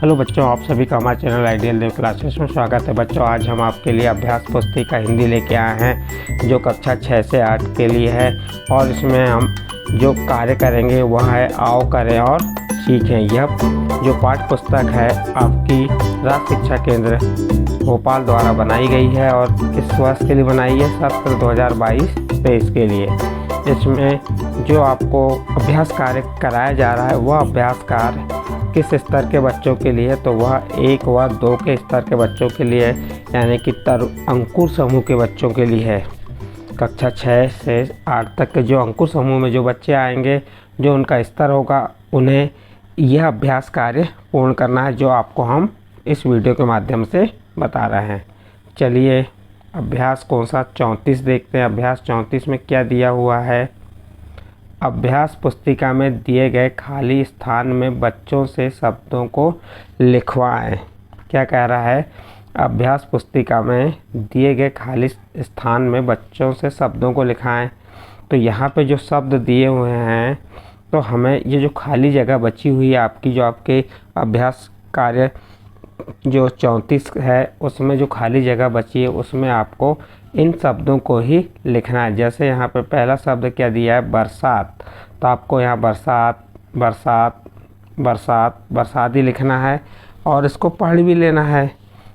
Hello बच्चों, आप सभी का हमारे चैनल आइडियल देव क्लासेस में स्वागत है। बच्चों, आज हम आपके लिए अभ्यास पुस्तिका हिंदी लेके आए हैं जो कक्षा 6 से 8 के लिए है। और इसमें हम जो कार्य करेंगे वह है आओ करें और सीखें। यह जो पाठ्य पुस्तक है आपकी राज्य शिक्षा केंद्र भोपाल द्वारा बनाई गई है और किस वर्ष के लिए बनाई है? सत्र 2022-23 के लिए। इसमें जो आपको अभ्यास कार्य कराया जा रहा है वह अभ्यास कार्य किस स्तर के बच्चों के लिए? तो वह 1 व 2 के स्तर के बच्चों के लिए, यानी कि अंकुर समूह के बच्चों के लिए है। कक्षा 6 से 8 तक के जो अंकुर समूह में जो बच्चे आएंगे, जो उनका स्तर होगा, उन्हें यह अभ्यास कार्य पूर्ण करना है जो आपको हम इस वीडियो के माध्यम से बता रहे हैं। चलिए अभ्यास कौन सा 34 देखते हैं। अभ्यास 34 में क्या दिया हुआ है? अभ्यास पुस्तिका में दिए गए खाली स्थान में बच्चों से शब्दों को लिखवाएं। क्या कह रहा है? अभ्यास पुस्तिका में दिए गए खाली स्थान में बच्चों से शब्दों को लिखाएं। तो यहाँ पे जो शब्द दिए हुए हैं, तो हमें ये जो खाली जगह बची हुई है आपकी, जो आपके अभ्यास कार्य जो 34 है उसमें जो खाली जगह बची है उसमें आपको इन शब्दों को ही लिखना है। जैसे यहाँ पे पहला शब्द क्या दिया है? बरसात। तो आपको यहाँ बरसात बरसात बरसात बरसात ही लिखना है और इसको पढ़ भी लेना है।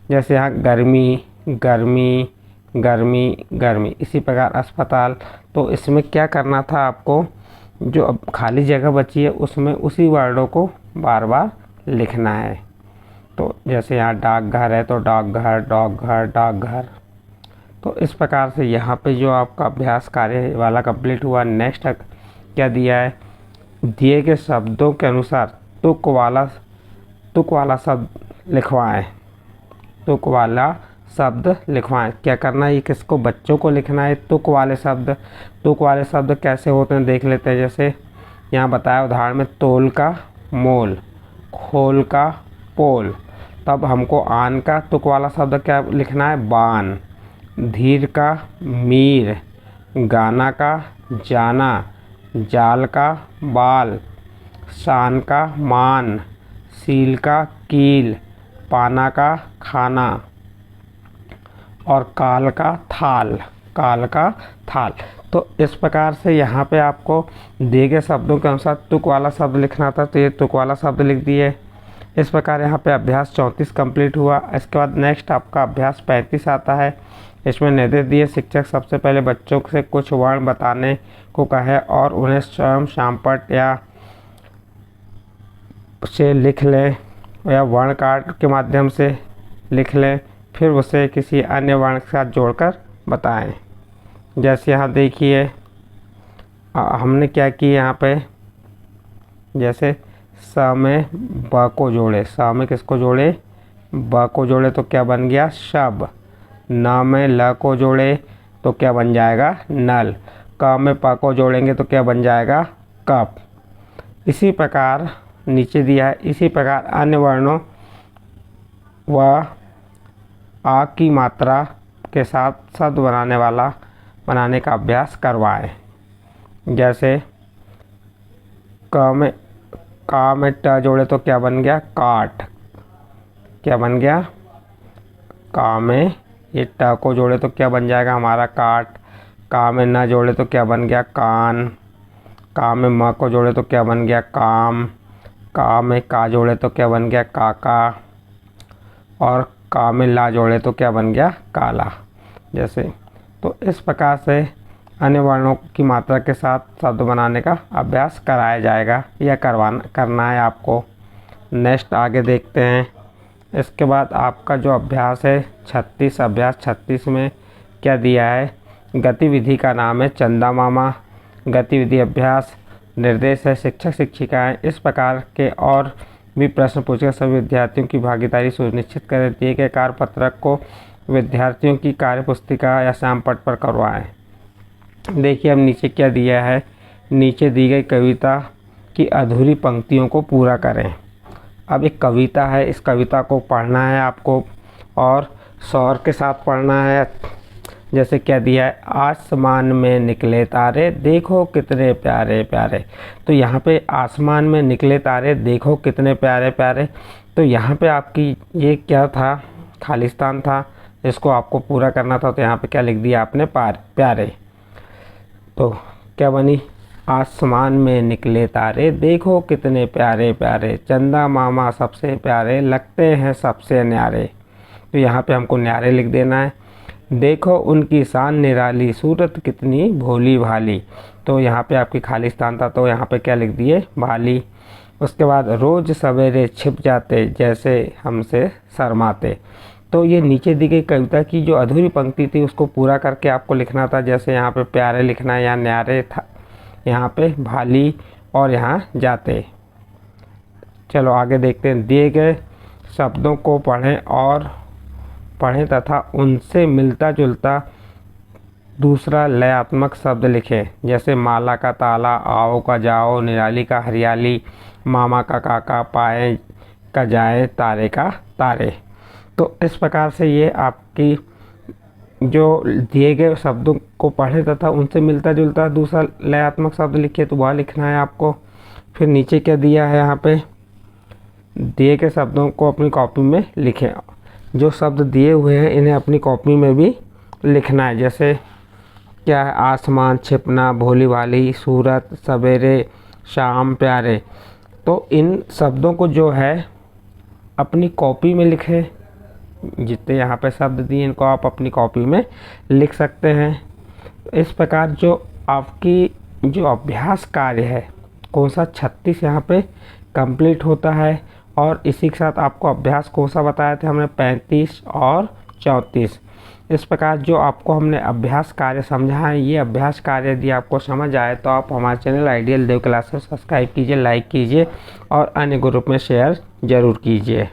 जैसे यहाँ गर्मी गर्मी गर्मी गर्मी। इसी प्रकार अस्पताल। तो इसमें क्या करना था आपको? जो अब खाली जगह बची है उसमें उसी वर्डों को बार बार लिखना है। तो जैसे यहाँ डाकघर है तो डाकघर डाकघर डाकघर। तो इस प्रकार से यहाँ पे जो आपका अभ्यास कार्य वाला कंप्लीट हुआ। नेक्स्ट क्या दिया है? दिए गए शब्दों के अनुसार तुक वाला शब्द लिखवाएं। तुक वाला शब्द लिखवाएं। क्या करना है? ये किसको? बच्चों को लिखना है तुक वाले शब्द। तुक वाले शब्द कैसे होते हैं देख लेते हैं। जैसे यहाँ बताया उदाहरण में, तोल का मोल, खोल का पोल। तब हमको आन का तुक वाला शब्द क्या लिखना है? बान। धीर का मीर, गाना का जाना, जाल का बाल, शान का मान, सील का कील, पाना का खाना और काल का थाल। काल का थाल। तो इस प्रकार से यहाँ पे आपको दिए गए शब्दों के अनुसार तुक वाला शब्द लिखना था, तो ये तुक वाला शब्द लिख दिए। इस प्रकार यहाँ पे अभ्यास 34 कंप्लीट हुआ। इसके बाद नेक्स्ट आपका अभ्यास 35 आता है। इसमें निर्देश दिए, शिक्षक सबसे पहले बच्चों से कुछ वर्ण बताने को कहे और उन्हें स्वयं शामपट या से लिख लें या वर्ण कार्ड के माध्यम से लिख लें, फिर उसे किसी अन्य वर्ण के साथ जोड़कर बताएं। जैसे यहाँ देखिए हमने क्या किया यहाँ पे, जैसे स में ब को जोड़े, स में किसको जोड़े? ब को जोड़े तो क्या बन गया? शब। न में ल को जोड़े तो क्या बन जाएगा? नल। क में प को जोड़ेंगे तो क्या बन जाएगा? कप। इसी प्रकार नीचे दिया है, इसी प्रकार अन्य वर्णों व आ की मात्रा के साथ शब्द बनाने का अभ्यास करवाएं। जैसे का में ट जोड़े तो क्या बन गया? काट। क्या बन गया? का में ये ट को जोड़े तो क्या बन जाएगा हमारा? काट। का में न जोड़े तो क्या बन गया? कान। का में म को जोड़े तो क्या बन गया? काम। का में का जोड़े तो क्या बन गया? काका। और का में ला जोड़े तो क्या बन गया? काला। जैसे तो इस प्रकार से अन्य वर्णों की मात्रा के साथ शब्द बनाने का अभ्यास कराया जाएगा या करना है आपको। नेक्स्ट आगे देखते हैं। इसके बाद आपका जो अभ्यास है 36, अभ्यास 36 में क्या दिया है? गतिविधि का नाम है चंदा मामा। गतिविधि अभ्यास निर्देश है, शिक्षक शिक्षिकाएं इस प्रकार के और भी प्रश्न पूछकर सभी विद्यार्थियों की भागीदारी सुनिश्चित करें। दिए गए कार्य पत्रक को विद्यार्थियों की कार्य पुस्तिका या श्यामपट्ट पर करवाएं। देखिए अब नीचे क्या दिया है? नीचे दी गई कविता की अधूरी पंक्तियों को पूरा करें। अब एक कविता है, इस कविता को पढ़ना है आपको और स्वर के साथ पढ़ना है। जैसे क्या दिया है? आसमान में निकले तारे देखो कितने प्यारे प्यारे। तो यहाँ पे आसमान में निकले तारे देखो कितने प्यारे प्यारे। तो यहाँ पे आपकी ये क्या था, खालिस्तान था, इसको आपको पूरा करना था। तो यहाँ पे क्या लिख दिया आपने, प्यारे। तो क्या बनी, आसमान में निकले तारे देखो कितने प्यारे प्यारे, चंदा मामा सबसे प्यारे लगते हैं सबसे न्यारे। तो यहाँ पे हमको न्यारे लिख देना है। देखो उनकी शान निराली, सूरत कितनी भोली भाली। तो यहाँ पे आपकी खालिस्तान था, तो यहाँ पे क्या लिख दिए, भाली। उसके बाद रोज़ सवेरे छिप जाते जैसे हमसे शर्माते। तो ये नीचे दी गई कविता की जो अधूरी पंक्ति थी उसको पूरा करके आपको लिखना था। जैसे यहाँ पे प्यारे लिखना है, यहाँ न्यारे था, यहाँ पे भाली और यहाँ जाते। चलो आगे देखते हैं। दिए गए शब्दों को पढ़ें तथा उनसे मिलता जुलता दूसरा लयात्मक शब्द लिखें। जैसे माला का ताला, आओ का जाओ, निराली का हरियाली, मामा का काका, पाए का जाए, तारे का तारे। तो इस प्रकार से ये आपकी जो दिए गए शब्दों को पढ़ें तथा उनसे मिलता जुलता दूसरा लयात्मक शब्द लिखिए, तो वह लिखना है आपको। फिर नीचे क्या दिया है, यहाँ पे दिए गए शब्दों को अपनी कॉपी में लिखें। जो शब्द दिए हुए हैं इन्हें अपनी कॉपी में भी लिखना है। जैसे क्या है, आसमान, छिपना, भोली भाली, सूरत, सवेरे, शाम, प्यारे। तो इन शब्दों को जो है अपनी कॉपी में लिखें। जितने यहाँ पे शब्द दिए इनको आप अपनी कॉपी में लिख सकते हैं। इस प्रकार जो आपकी जो अभ्यास कार्य है कौन सा 36 यहाँ पे कंप्लीट होता है। और इसी के साथ आपको अभ्यास कौन सा बताया था हमने, 35 और 34। इस प्रकार जो आपको हमने अभ्यास कार्य समझा है, ये अभ्यास कार्य यदि आपको समझ आए तो आप हमारे चैनल आइडियल देव क्लासेस सब्सक्राइब कीजिए, लाइक कीजिए और अन्य ग्रुप में शेयर ज़रूर कीजिए।